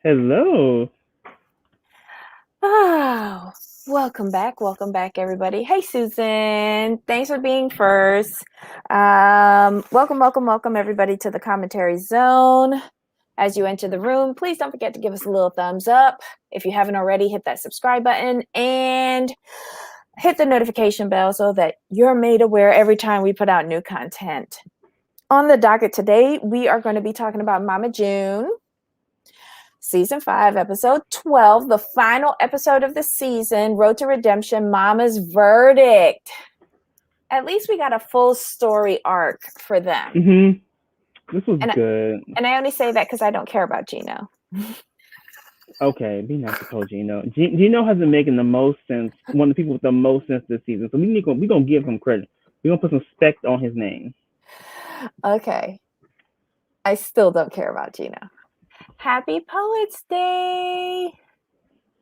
Hello. Oh, welcome back, everybody. Hey, Susan. Thanks for being first. Welcome, everybody, to the commentary zone. As you enter the room, please don't forget to give us a little thumbs up. If you haven't already, hit that subscribe button and hit the notification bell so that you're made aware every time we put out new content. On the docket today, we are going to be talking about Mama June. Season 5, episode 12, the final episode of the season, Road to Redemption, Mama's Verdict. At least we got a full story arc for them. This was And, good. and I only say that because I don't care about Geno. Okay, be nice to call Geno. Geno has been making the most sense. One of the people with the most sense this season. So we're gonna give him credit. We're gonna put some respect on his name. Okay. I still don't care about Geno. Happy Poets Day.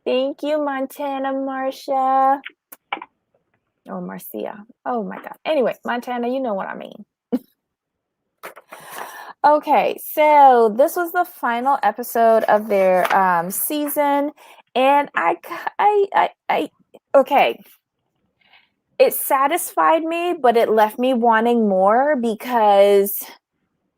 Thank you, Montana Marcia. Or Marcia. Oh my God. Anyway, Montana, you know what I mean. Okay, so this was the final episode of their season, and okay, it satisfied me, but it left me wanting more because,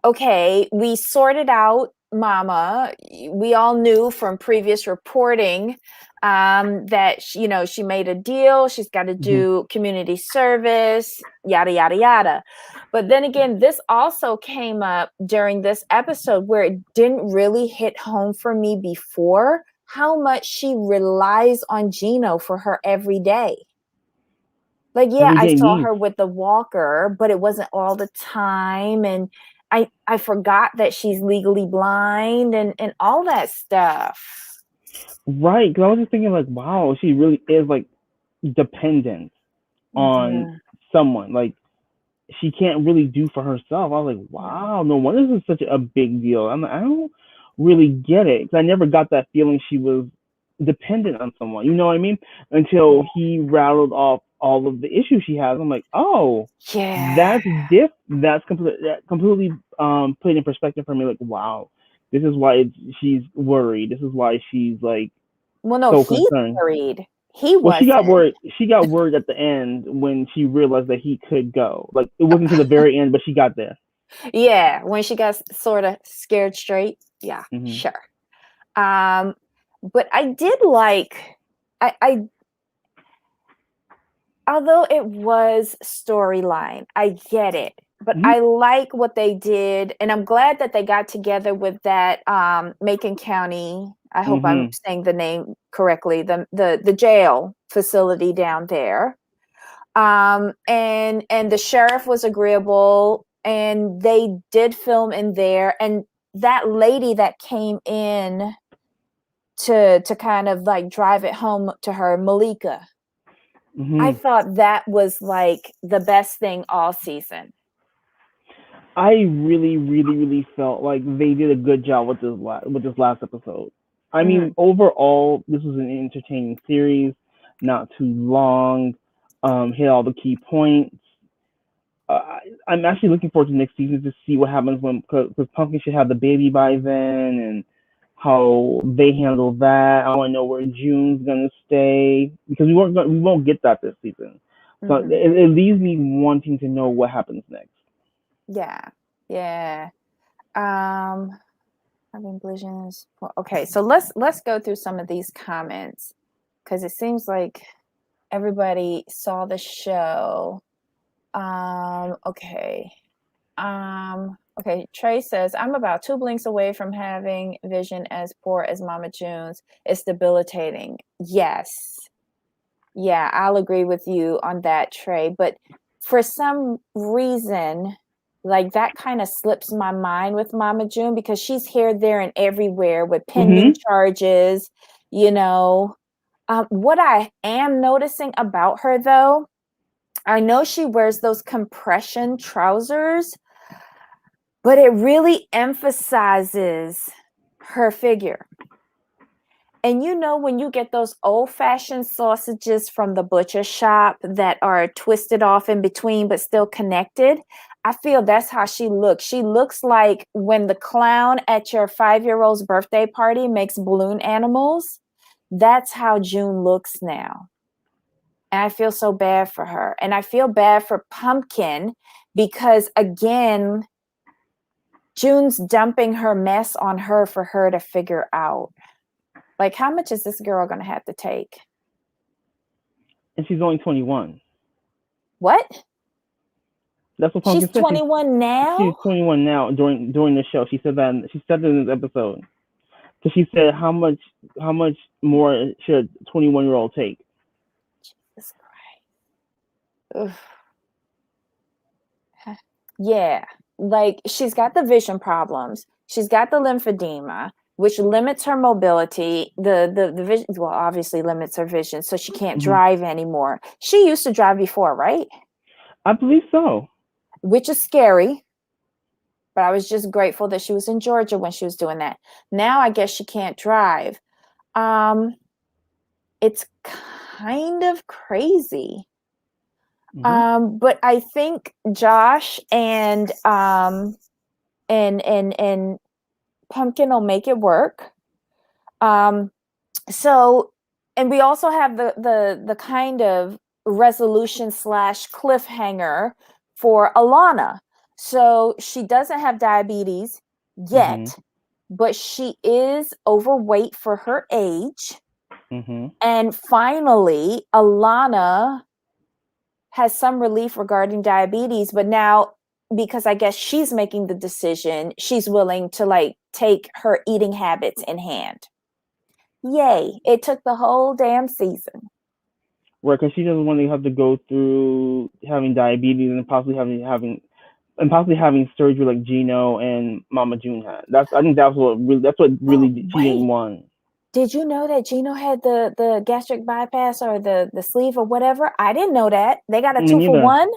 okay, we sorted out Mama. We all knew from previous reporting that she made a deal. She's got to do community service, yada yada yada. But then again, this also came up during this episode where it didn't really hit home for me before how much she relies on Geno for her every day. Like, yeah, Every I day saw needs. her with the walker, but it wasn't all the time. And I forgot that she's legally blind and all that stuff. Right, because I was just thinking like, wow, she really is like dependent on Yeah. someone. Like she can't really do for herself. I was like, wow, no wonder this is such a big deal. I don't really get it because I never got that feeling she was dependent on someone. You know what I mean? Until he rattled off all of the issues she has. I'm like, oh, Yeah. that's completely put in perspective for me. Like, wow, this is why she's worried. This is why she's like Well, no, so he's concerned. worried. He Well, she got wasn't. worried. She got worried at the end when she realized that he could go. Like it wasn't to the very end, but she got there. Yeah, when she got sort of scared straight. Yeah, Hmm. sure. Um, but I did like I although it was storyline, I get it. But Hmm. I like what they did, and I'm glad that they got together with that Macon County. I hope I'm Hmm. saying the name correctly. The jail facility down there, and the sheriff was agreeable, and they did film in there. And that lady that came in to kind of like drive it home to her, Malika. I Hmm. thought that was like the best thing all season. I really, really, really felt like they did a good job with this last episode. I Mm-hmm. mean, overall, this was an entertaining series, not too long, hit all the key points. I'm actually looking forward to next season to see what happens when because Pumpkin should have the baby by then and how they handle that. I want to know where June's gonna stay because we won't get that this season. So Mm-hmm. it leaves me wanting to know what happens next. Yeah, yeah. Um, having collisions. Okay, so let's go through some of these comments because it seems like everybody saw the show. Okay. Okay, Trey says, I'm about 2 blinks away from having vision as poor as Mama June's. It's debilitating. Yes. Yeah, I'll agree with you on that, Trey. But for some reason, like that kind of slips my mind with Mama June because she's here, there, and everywhere with pending Hmm. charges, you know. What I am noticing about her, though, I know she wears those compression trousers, but it really emphasizes her figure. And when you get those old-fashioned sausages from the butcher shop that are twisted off in between but still connected, I feel that's how she looks. She looks like when the clown at your 5-year-old's birthday party makes balloon animals. That's how June looks now. And I feel so bad for her. And I feel bad for Pumpkin because, again, June's dumping her mess on her for her to figure out. Like, how much is this girl going to have to take? And she's only 21. What? That's what She's Pumpkin said. 21 now? She's 21 now during the show. She said that. She said that in this episode. So she said, how much more should a 21-year-old take? Jesus Christ. Ugh. Yeah. Like, she's got the vision problems. She's got the lymphedema, which limits her mobility. The vision, well, obviously limits her vision, so she can't drive anymore. She used to drive before, right? I believe so. Which is scary. But I was just grateful that she was in Georgia when she was doing that. Now I guess she can't drive. It's kind of crazy. But I think Josh and Pumpkin will make it work. So, and we also have the kind of resolution / cliffhanger for Alana. So she doesn't have diabetes yet, but she is overweight for her age. And finally, Alana has some relief regarding diabetes, but now, because I guess she's making the decision, she's willing to take her eating habits in hand. Yay. It took the whole damn season. Right, because she doesn't want to have to go through having diabetes and possibly having surgery like Geno and Mama June had. I think that's what really she didn't want. Did you know that Geno had the gastric bypass or the sleeve or whatever? I didn't know that. They got a 2-for-1?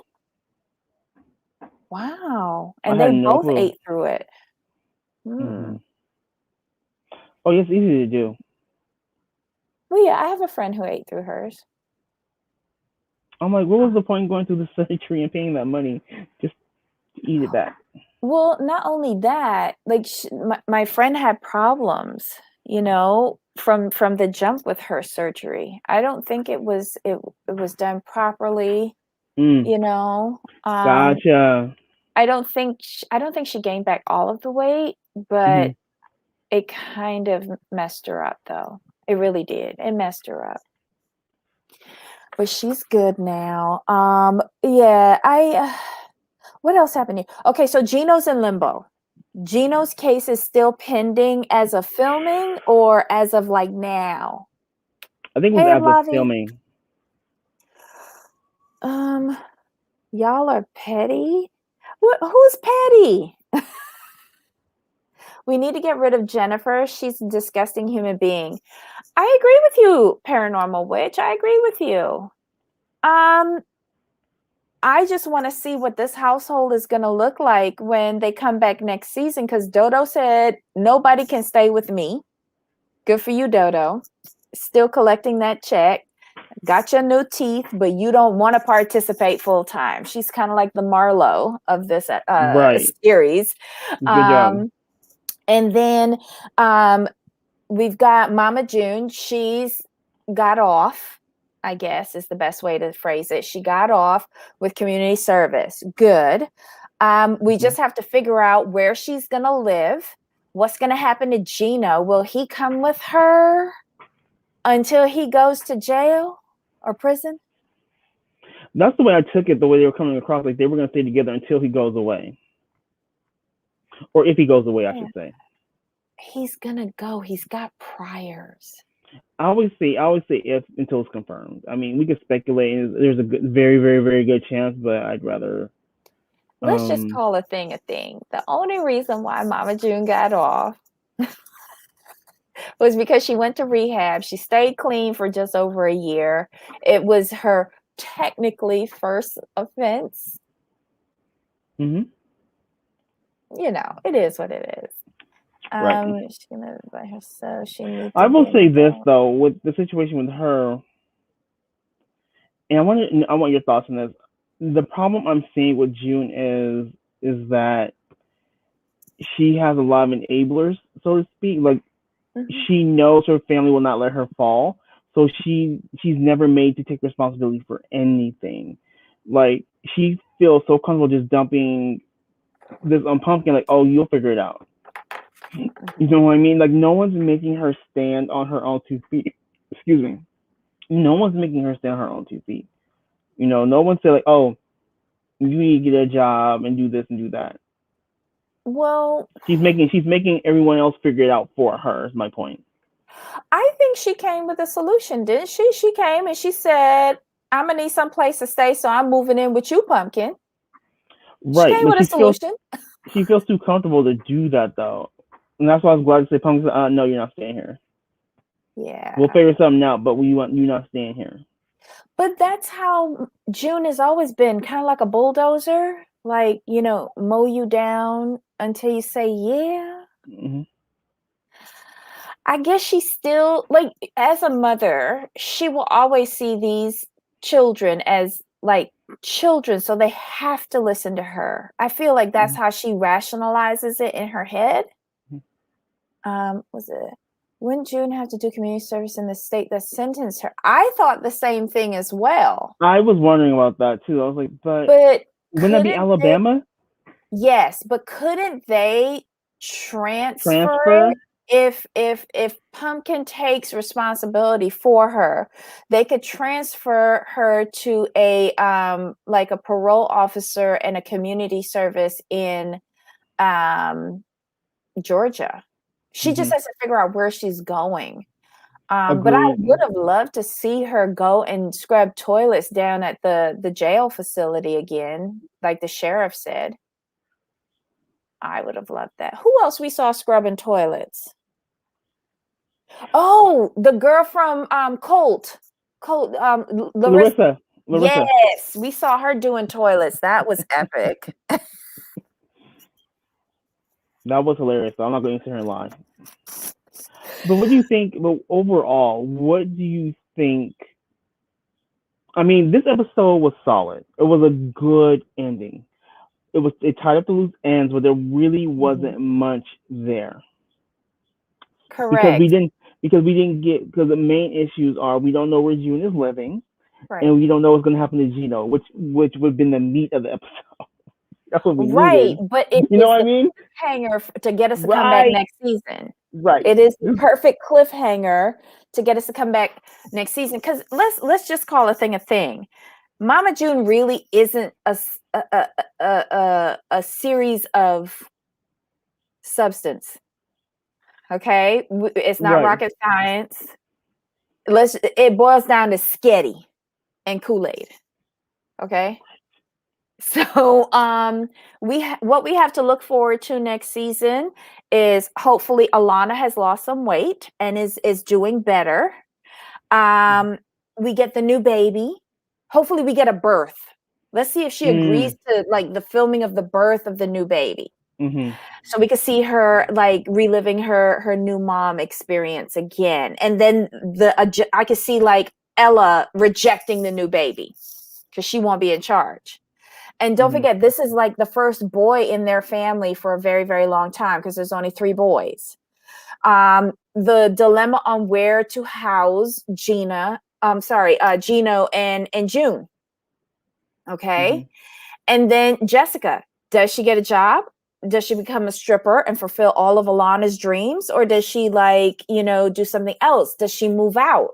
Wow. And they both ate through it. Oh, yeah, it's easy to do. Well, yeah, I have a friend who ate through hers. I'm like, what was the point going through the surgery and paying that money just to eat it back? Well, not only that, like my friend had problems, from the jump with her surgery. I don't think it was done properly, Gotcha. I don't think she gained back all of the weight, but it kind of messed her up, though. It really did. It messed her up. But she's good now. Yeah, what else happened here? Okay, so Geno's in limbo. Geno's case is still pending as of filming or as of now? I think it was as of filming. Y'all are petty. Who's petty? We need to get rid of Jennifer. She's a disgusting human being. I agree with you, Paranormal Witch. I agree with you. I just want to see what this household is going to look like when they come back next season, because Dodo said, nobody can stay with me. Good for you, Dodo. Still collecting that check. Got your new teeth, but you don't want to participate full time. She's kind of like the Marlo of this series. Good job. And then we've got Mama June. She's got off, I guess is the best way to phrase it. She got off with community service. Good. We just have to figure out where she's going to live. What's going to happen to Geno? Will he come with her until he goes to jail or prison? That's the way I took it, the way they were coming across. Like they were going to stay together until he goes away. Or if he goes away, I should say. He's going to go. He's got priors. I always say if until it's confirmed. I mean, we could speculate. There's a very, very, very good chance, but I'd rather. Let's just call a thing a thing. The only reason why Mama June got off was because she went to rehab. She stayed clean for just over a year. It was her technically first offense. Mm-hmm. It is what it is. Right. She's gonna live by herself. She needs I to will be say this alone. though, with the situation with her, and I want your thoughts on this. The problem I'm seeing with June is that she has a lot of enablers, so to speak. Like Mm-hmm. she knows her family will not let her fall, so she's never made to take responsibility for anything. Like she feels so comfortable just dumping this on Pumpkin, like, oh, you'll figure it out. You Mm-hmm. know what I mean? Like no one's making her stand on her own 2 feet. Excuse me. No one's making her stand on her own 2 feet. No one said like, oh, you need to get a job and do this and do that. Well, She's making everyone else figure it out for her. Is my point. I think she came with a solution, didn't she? She came and she said, "I'm gonna need some place to stay, so I'm moving in with you, Pumpkin." She Right, came but with a solution. she feels too comfortable to do that though, and that's why I was glad to say Pumpkin. No, you're not staying here. We'll Yeah. figure something out, but we want you not staying here. But that's how June has always been, kind of like a bulldozer, like, mow you down until you say, yeah. Hmm. I guess she still, like, as a mother, she will always see these children as like children, so they have to listen to her. I feel like that's how she rationalizes it in her head. Was it wouldn't June have to do community service in the state that sentenced her? I thought the same thing as well. I was wondering about that too. I was like, but But wouldn't that be couldn't they? Alabama Yes, but couldn't they transfer transfer? it if Pumpkin takes responsibility for her? They could transfer her to a like a parole officer and a community service in um Georgia. She just Hmm. has to figure out where she's going. But I Agreed. would have loved to see her go and scrub toilets down at the jail facility again, like the sheriff said. I would have loved that. Who else we saw scrubbing toilets? Oh, the girl from Colt. Colt, Larissa. Larissa. Larissa. Yes, we saw her doing toilets. That was epic. That was hilarious. So I'm not going to sit here and lie. But what do you think? But overall, what do you think? I mean, this episode was solid. It was a good ending. It tied up the loose ends, but there really Mhm. wasn't much there because we Correct. didn't because we didn't get because the main issues are we don't know where June is living Right. and we don't know what's going to happen to Geno, which would have been the meat of the episode. That's what we Right, needed. but it You know is what I the mean? cliffhanger to get us to come back Right. next season. Right. It is the perfect cliffhanger to get us to come back next season. Because let's just call a thing a thing. Mama June really isn't a series of substance. Okay, it's not Right. rocket science. It boils down to sketty and Kool-Aid. Okay. So, what we have to look forward to next season is hopefully Alana has lost some weight and is doing better. Um, we get the new baby. Hopefully, we get a birth. Let's see if she agrees Mm. to like the filming of the birth of the new baby, Mhm. so we could see her like reliving her new mom experience again. And then I could see like Ella rejecting the new baby because she won't be in charge. And don't Mhm. forget, this is like the first boy in their family for a very, very long time because there's only 3 boys. The dilemma on where to house Geno and June. Okay. Mhm. And then Jessica, does she get a job? Does she become a stripper and fulfill all of Alana's dreams? Or does she do something else? Does she move out?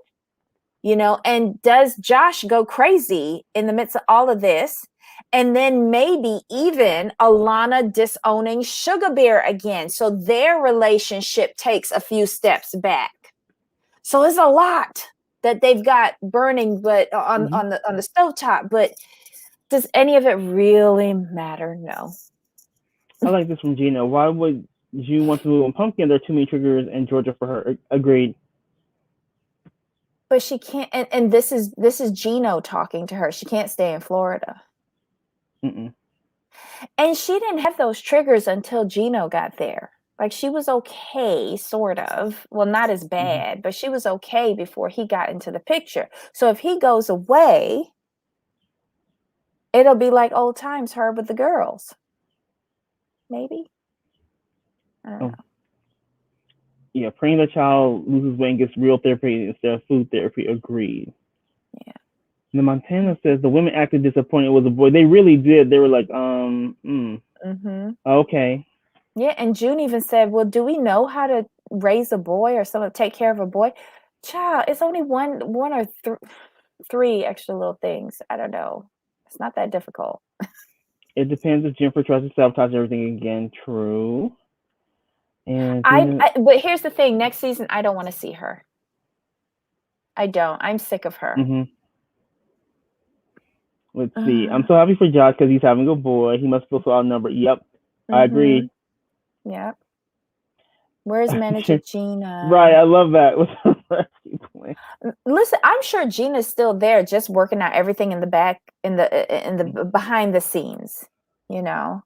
And does Josh go crazy in the midst of all of this? And then maybe even Alana disowning Sugar Bear again. So their relationship takes a few steps back. So it's a lot that they've got burning, but on Mhm. on the stovetop. But does any of it really matter? No. I like this from Gina. Why would June want to move on Pumpkin? There are too many triggers in Georgia for her. Agreed. But she can't, and this is Geno talking to her. She can't stay in Florida. Mm-mm. And she didn't have those triggers until Geno got there. Like, she was okay, sort of. Well, not as bad, but she was okay before he got into the picture. So if he goes away, it'll be like old times, her with the girls. Maybe. I don't know. Yeah, praying the child loses weight and gets real therapy instead of food therapy. Agreed. Yeah. And then Montana says the women acted disappointed it was a boy. They really did. They were like, okay. Yeah, and June even said, "Well, do we know how to raise a boy or something, take care of a boy?" Child, it's only one or three extra little things. I don't know. It's not that difficult. It depends if Jennifer tries to sabotage everything again. True. And Gina, But here's the thing: next season, I don't want to see her. I don't. I'm sick of her. Let's see. I'm so happy for Josh because he's having a boy. He must feel so outnumbered. Yep, I agree. Yep. Where's manager Gina? Right, I love that. Listen, I'm sure Gina's still there, just working out everything in the back, in the behind the scenes. You know.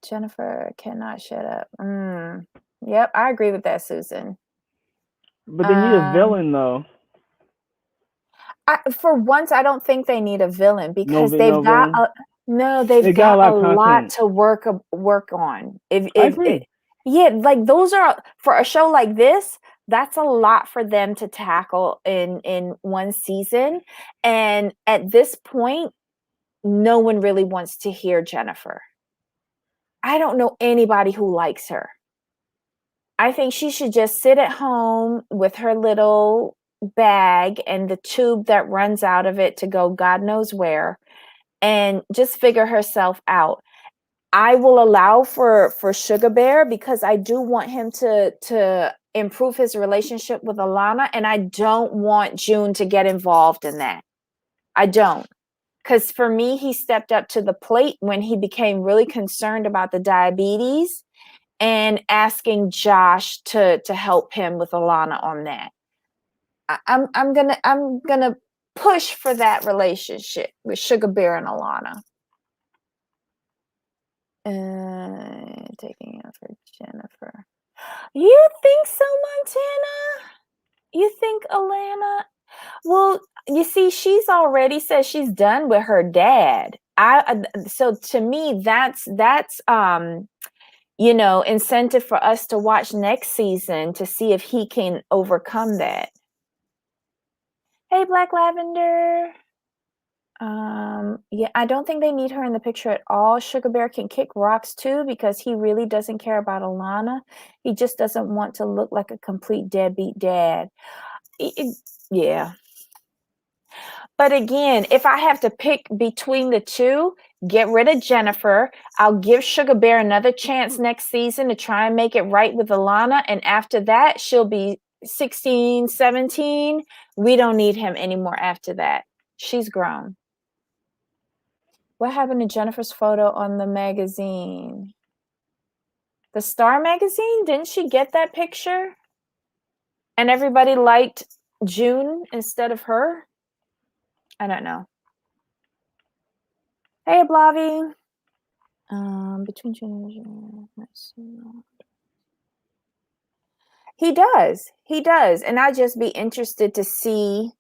Jennifer cannot shut up. Yep, I agree with that, Susan. But they need a villain, though. For once, I don't think they need a villain because They've got a lot to work on. I agree. Like those are, for a show like this, that's a lot for them to tackle in one season. And at this point, no one really wants to hear Jennifer. I don't know anybody who likes her. I think she should just sit at home with her little bag and the tube that runs out of it to go God knows where, and just figure herself out. I will allow for Sugar Bear because I do want him to improve his relationship with Alana, and I don't want June to get involved in that. I don't. Because for me, he stepped up to the plate when he became really concerned about the diabetes and asking Josh to help him with Alana on that. I'm gonna push for that relationship with Sugar Bear and Alana. Taking it for Jennifer. You think so, Montana? You think Alana? Well, you see, she's already said she's done with her dad. So to me, that's incentive for us to watch next season to see if he can overcome that. Hey, Black Lavender. Yeah, I don't think they need her in the picture at all. Sugar Bear can kick rocks too because he really doesn't care about Alana. He just doesn't want to look like a complete deadbeat dad. Yeah. But again, if I have to pick between the two, get rid of Jennifer. I'll give Sugar Bear another chance next season to try and make it right with Alana. And after that, she'll be 16, 17. We don't need him anymore after that. She's grown. What happened to Jennifer's photo on the magazine? The Star magazine? Didn't she get that picture? And everybody liked June instead of her? I don't know. Hey, Blavi. Between June and he does. And I'd just be interested to see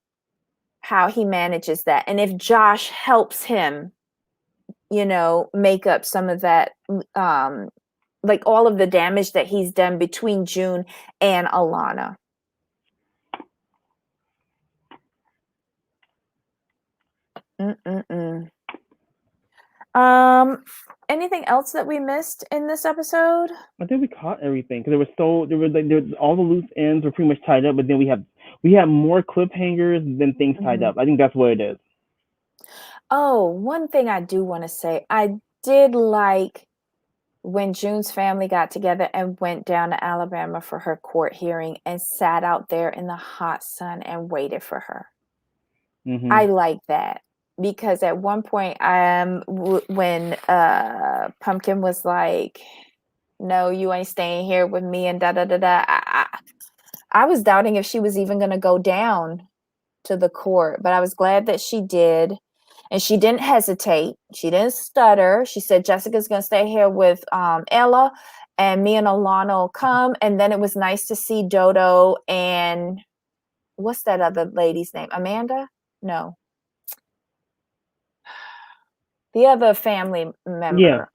how he manages that. And if Josh helps him, make up some of that, like all of the damage that he's done between June and Alana. Anything else that we missed in this episode? I think we caught everything because all the loose ends were pretty much tied up, but then we have more cliffhangers than things tied up. I think that's what it is. Oh, one thing I do want to say, I did like when June's family got together and went down to Alabama for her court hearing and sat out there in the hot sun and waited for her. I like that because at one point, when Pumpkin was like, "No, you ain't staying here with me," and da da da da, I was doubting if she was even going to go down to the court, but I was glad that she did. And she didn't hesitate. She didn't stutter. She said, Jessica's going to stay here with Ella. and me and Alana will come. And then it was nice to see Dodo and what's that other lady's name? Amanda? No. The other family Yeah. member.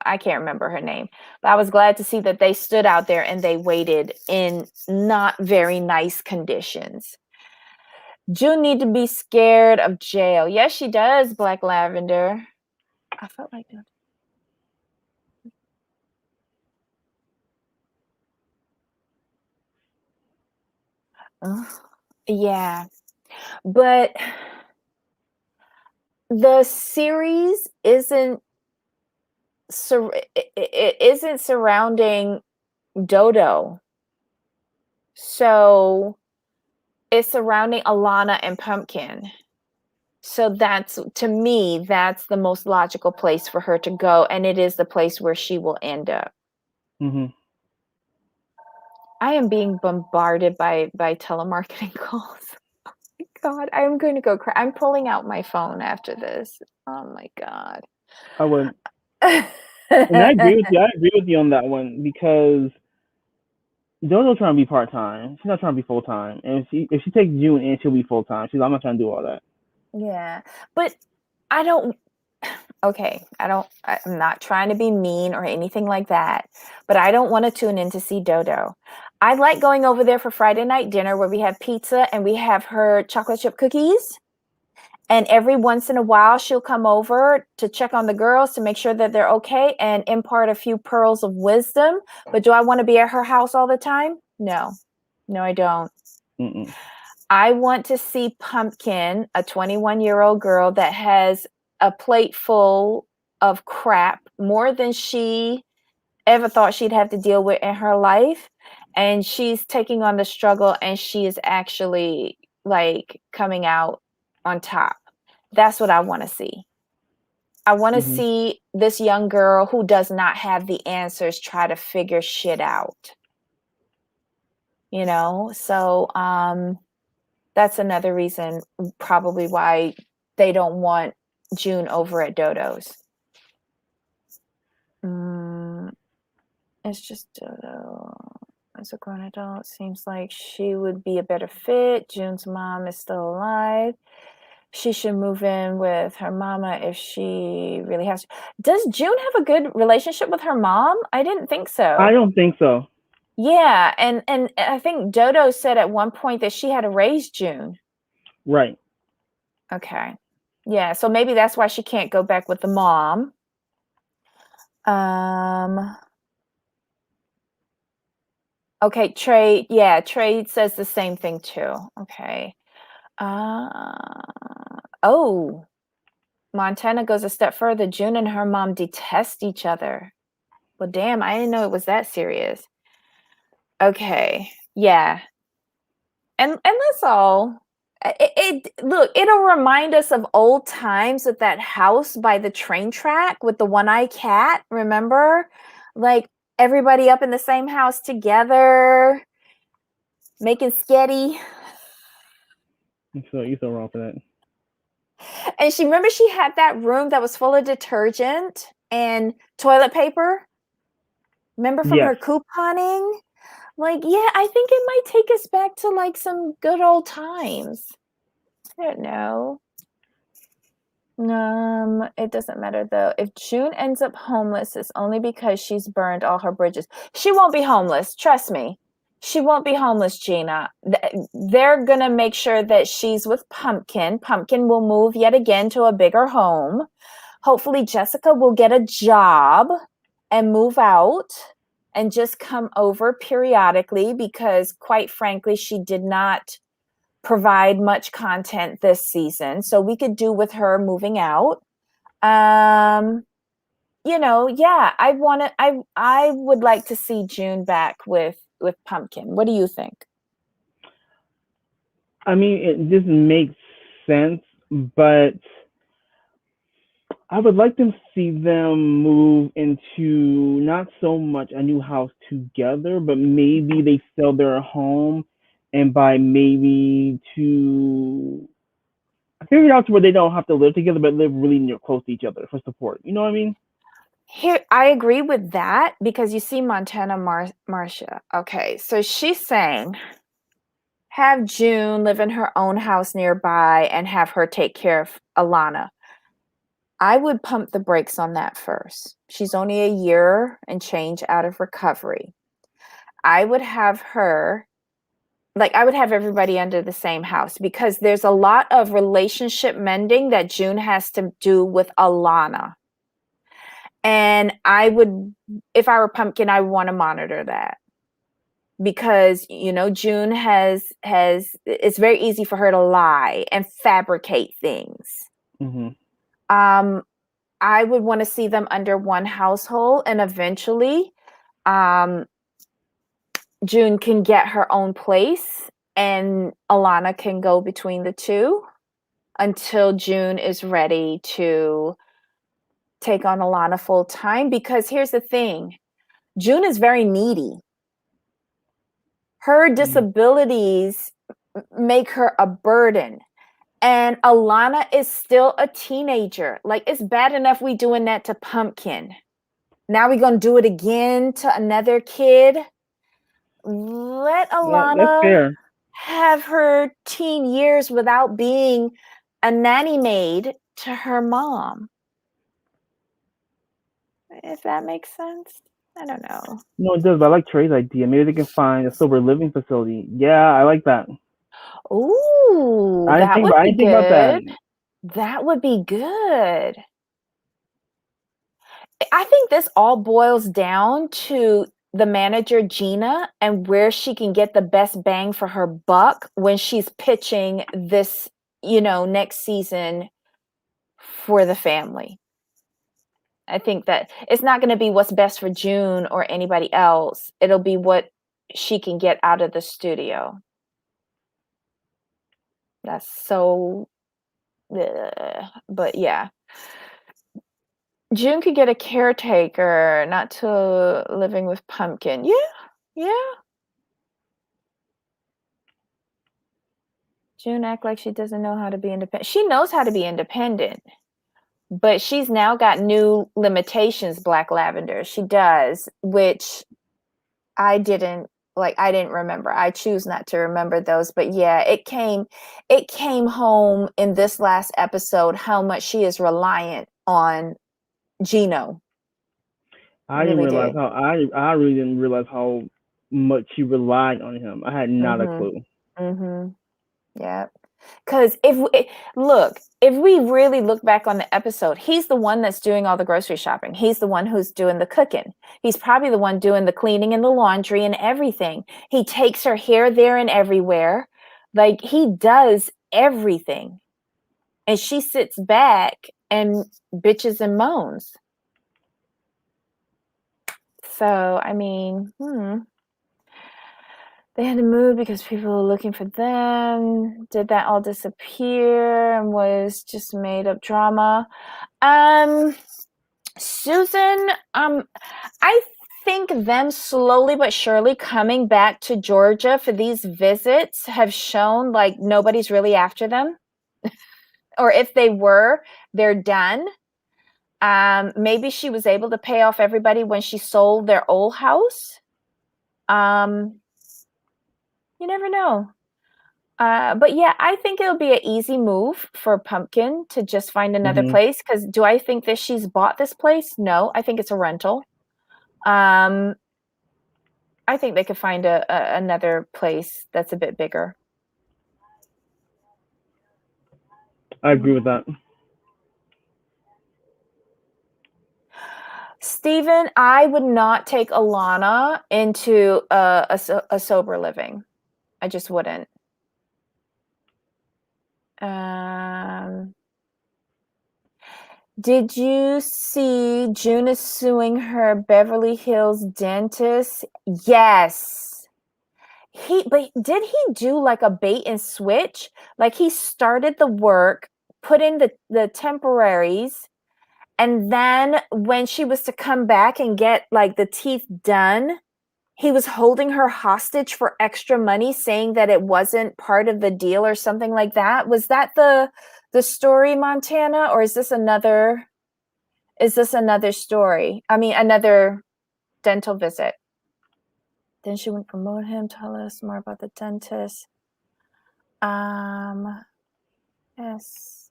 I can't remember her name. But I was glad to see that they stood out there and they waited in not very nice conditions. June need to be scared of jail. Yes, she does, Black Lavender. I felt like that. Yeah. But the series it isn't surrounding Dodo. So it's surrounding Alana and Pumpkin. So that's, to me, that's the most logical place for her to go, and it is the place where she will end up. Mm-hmm. I am being bombarded by telemarketing calls. Oh my God, I'm going to go cry. I'm pulling out my phone after this. Oh my God. I would, and I agree with you. I agree with you on that one because Dodo's trying to be part time. She's not trying to be full time. And if she takes June in, she'll be full time. She's like, I'm not trying to do all that. Yeah, but I don't. Okay, I'm not trying to be mean or anything like that, but I don't want to tune in to see Dodo. I like going over there for Friday night dinner where we have pizza and we have her chocolate chip cookies. And every once in a while, she'll come over to check on the girls to make sure that they're okay and impart a few pearls of wisdom. But do I want to be at her house all the time? No, no, I don't. Mm-mm. I want to see Pumpkin, a 21-year-old girl that has a plate full of crap, more than she ever thought she'd have to deal with in her life. And she's taking on the struggle and she is actually like coming out on top. That's what I want to see. I want to Mm-hmm. see this young girl who does not have the answers try to figure shit out. So that's another reason probably why they don't want June over at Dodo's. It's just Dodo. As a grown adult, seems like she would be a better fit. June's mom is still alive. She should move in with her mama if she really has to. Does June have a good relationship with her mom? I didn't think so. I don't think so. Yeah, and I think Dodo said at one point that she had to raise June. Right. Okay. Yeah, so maybe that's why she can't go back with the mom. Okay, Trey. Yeah, Trey says the same thing too. Okay. Oh, Montana goes a step further. June and her mom detest each other. Well, damn, I didn't know it was that serious. Okay. Yeah. And that's all. It'll remind us of old times with that house by the train track with the one-eyed cat, remember? Like everybody up in the same house together, making sketty. You're so wrong for that. And remember she had that room that was full of detergent and toilet paper? Remember from her couponing? Like, yeah, I think it might take us back to like some good old times. I don't know. It doesn't matter though. If June ends up homeless, it's only because she's burned all her bridges. She won't be homeless. Trust me. She won't be homeless, Gina. They're going to make sure that she's with Pumpkin. Pumpkin will move yet again to a bigger home. Hopefully Jessica will get a job and move out and just come over periodically because quite frankly, she did not provide much content this season. So we could do with her moving out. Yeah, I would like to see June back with Pumpkin. What do you think? I mean, it just makes sense, but I would like to see them move into not so much a new house together, but maybe they sell their home and buy maybe to figure it out to where they don't have to live together, but live really near close to each other for support. You know what I mean? Here, I agree with that because you see Montana Marcia. Okay, so she's saying have June live in her own house nearby and have her take care of Alana. I would pump the brakes on that first. She's only a year and change out of recovery. I would have her, like, I would have everybody under the same house because there's a lot of relationship mending that June has to do with Alana. And I would, if I were Pumpkin, I would want to monitor that because June it's very easy for her to lie and fabricate things. Mm-hmm. I would want to see them under one household, and eventually June can get her own place and Alana can go between the two until June is ready to take on Alana full time. Because here's the thing, June is very needy. Her disabilities make her a burden. And Alana is still a teenager. Like, it's bad enough we doing that to Pumpkin. Now we're going to do it again to another kid. Let That's Alana fair. have her teen years without being a nanny maid to her mom. If that makes sense. I don't know. No, it does. But I like Trey's idea. Maybe they can find a sober living facility. Yeah, I like that. Ooh, that would I be didn't think about that. good. That would be good. I think this all boils down to the manager, Gina, and where she can get the best bang for her buck when she's pitching this, next season for the family. I think that it's not going to be what's best for June or anybody else. It'll be what she can get out of the studio. That's so, but yeah. June could get a caretaker, not to living with Pumpkin. Yeah. June act like she doesn't know how to be independent. She knows how to be independent, but she's now got new limitations, Black Lavender. She does, which I didn't remember. I choose not to remember those, but yeah, it came home in this last episode how much she is reliant on Geno. I didn't realize how I really didn't realize how much she relied on him. I had not a clue. Yeah. Because if we really look back on the episode, he's the one that's doing all the grocery shopping. He's the one who's doing the cooking. He's probably the one doing the cleaning and the laundry and everything. He takes her here, there, and everywhere. Like, he does everything. And she sits back and bitches and moans. So, I mean, they had to move because people were looking for them. Did that all disappear and was just made up drama? Susan, I think them slowly but surely coming back to Georgia for these visits have shown like nobody's really after them. Or if they were, they're done. Maybe she was able to pay off everybody when she sold their old house. You never know. But yeah, I think it'll be an easy move for Pumpkin to just find another place. Because do I think that she's bought this place? No, I think it's a rental. I think they could find another place that's a bit bigger. I agree with that. Steven, I would not take Alana into a sober living. I just wouldn't. Did you see June is suing her Beverly Hills dentist? Yes. But did he do like a bait and switch? Like, he started the work, put in the temporaries, and then when she was to come back and get like the teeth done, he was holding her hostage for extra money, saying that it wasn't part of the deal or something like that. Was that the story, Montana, or is this another Is this another story? I mean, another dental visit. Then she wouldn't promote him. Tell us more about the dentist. Yes.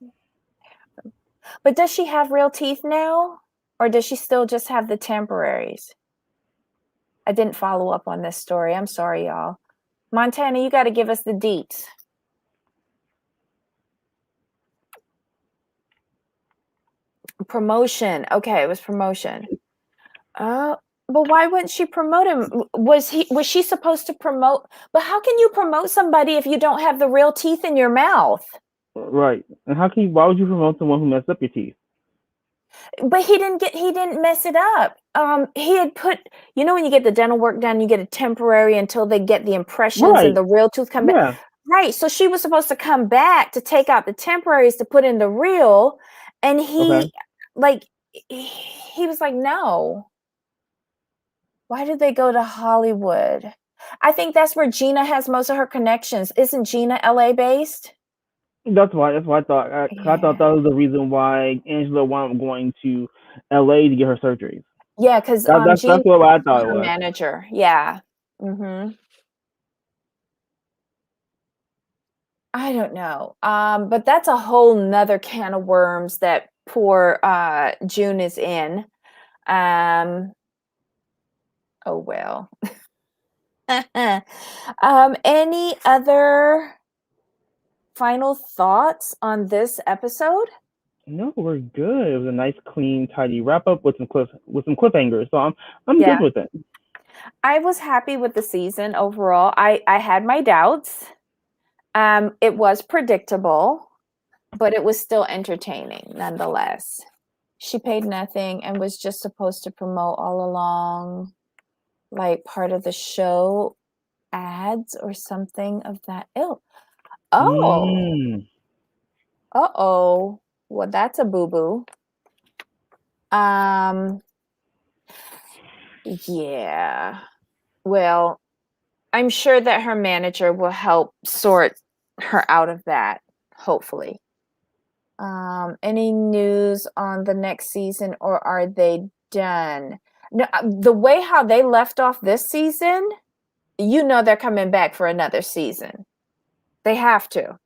But does she have real teeth now? Or does she still just have the temporaries? I didn't follow up on this story. I'm sorry, y'all. Montana, you got to give us the deets. Promotion. Okay, it was promotion. But why wouldn't she promote him? Was she supposed to promote? But how can you promote somebody if you don't have the real teeth in your mouth? Right. And why would you promote someone who messed up your teeth? But he didn't mess it up. He had put, when you get the dental work done, you get a temporary until they get the impressions and Right. the real tooth come back. Yeah. Right. So she was supposed to come back to take out the temporaries to put in the real. And Okay. he was like, no. Why did they go to Hollywood? I think that's where Gina has most of her connections. Isn't Gina LA based? That's why. That's why I thought. I thought Yeah. that was the reason why Angela wound up going to L.A. to get her surgeries. Yeah, because That's Gina what I thought it her was. manager. Yeah. Mm-hmm. I don't know. But that's a whole nother can of worms that poor June is in. Oh well. Any other final thoughts on this episode? No, we're good. It was a nice, clean, tidy wrap up with some cliffhangers. So I'm good Yeah. with it. I was happy with the season overall. I had my doubts. It was predictable, but it was still entertaining nonetheless. She paid nothing and was just supposed to promote all along, like part of the show ads or something of that ilk. Oh, Mm. uh-oh. Well, that's a boo-boo. Yeah. Well, I'm sure that her manager will help sort her out of that, hopefully. Any news on the next season, or are they done? No, the way how they left off this season, they're coming back for another season. They have to.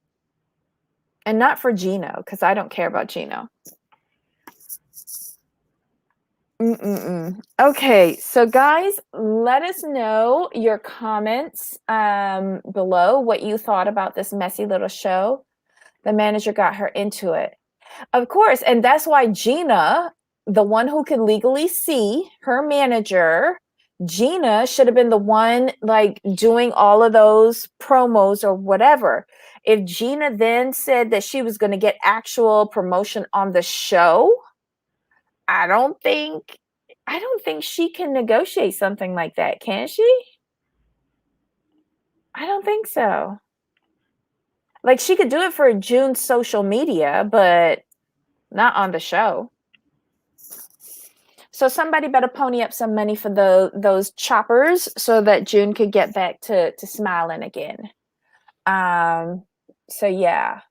And not for Geno, because I don't care about Geno. Okay, so guys, let us know your comments below what you thought about this messy little show. The manager got her into it. Of course, and that's why Gina, the one who can legally see her manager, Gina should have been the one like doing all of those promos or whatever. If Gina then said that she was going to get actual promotion on the show, I don't think she can negotiate something like that, can she? I don't think so. Like she could do it for June's social media, but not on the show. So somebody better pony up some money for those choppers so that June could get back to smiling again. So yeah.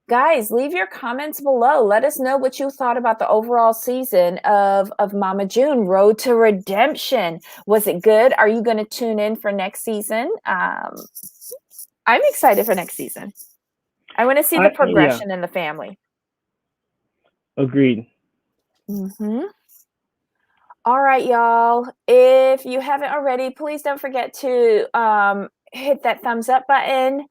Guys, leave your comments below. Let us know what you thought about the overall season of Mama June, Road to Redemption. Was it good? Are you going to tune in for next season? I'm excited for next season. I want to see the progression in the family. Agreed. All right, y'all. If you haven't already, please don't forget to hit that thumbs up button,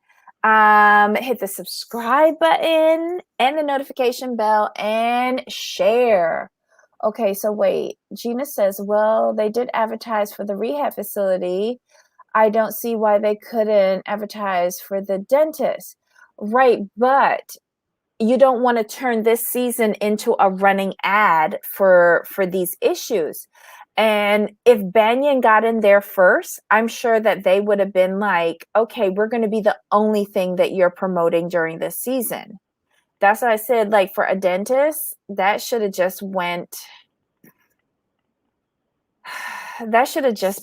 hit the subscribe button and the notification bell, and share. Okay, so wait. Gina says, well, they did advertise for the rehab facility. I don't see why they couldn't advertise for the dentist. Right, but you don't want to turn this season into a running ad for these issues. And if Banyan got in there first, I'm sure that they would have been like, okay, we're going to be the only thing that you're promoting during this season. That's what I said. Like for a dentist, that should have just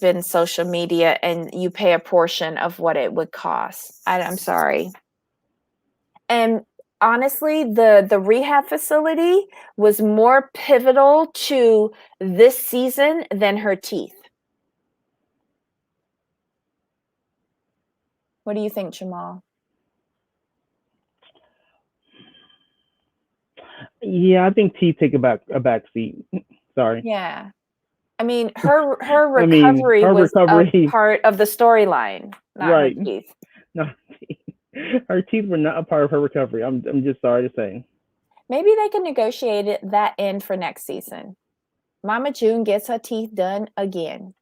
been social media, and you pay a portion of what it would cost. I'm sorry. And honestly, the rehab facility was more pivotal to this season than her teeth. What do you think, Jamal? Yeah, I think teeth take a back seat. Sorry. Yeah. I mean, her I mean, recovery her was a recovery, part of the storyline, not her right? teeth. No, her teeth were not a part of her recovery. I'm just sorry to say. Maybe they can negotiate that in for next season. Mama June gets her teeth done again.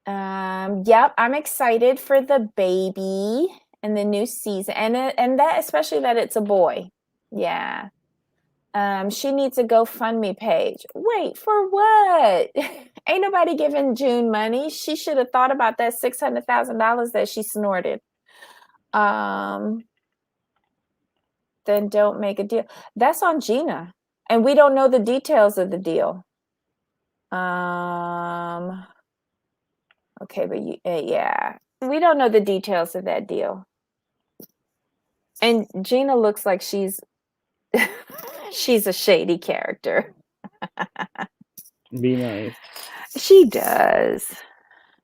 Yep, I'm excited for the baby and the new season, and that especially that it's a boy. Yeah. She needs a GoFundMe page. Wait, for what? Ain't nobody giving June money. She should have thought about that $600,000 that she snorted. Then don't make a deal. That's on Gina, and we don't know the details of the deal. Okay, but yeah, we don't know the details of that deal. And Gina looks like she's she's a shady character. Be nice. She does.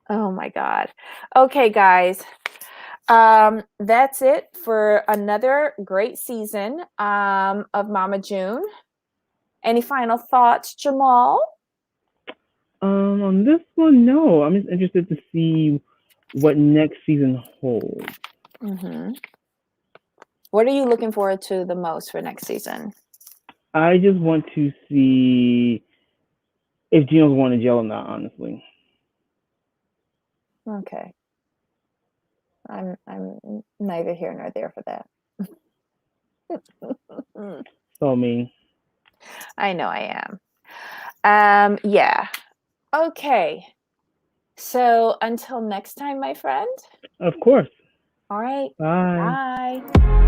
Oh my God. Okay, guys. That's it for another great season of Mama June. Any final thoughts, Jamal? On this one, no. I'm just interested to see what next season holds. Mm-hmm. What are you looking forward to the most for next season? I just want to see if Geno's going to jail or not. Honestly, Okay. I'm neither here nor there for that. so I mean, I know I am. Yeah. Okay. So until next time, my friend. of course. All right. Bye. Bye.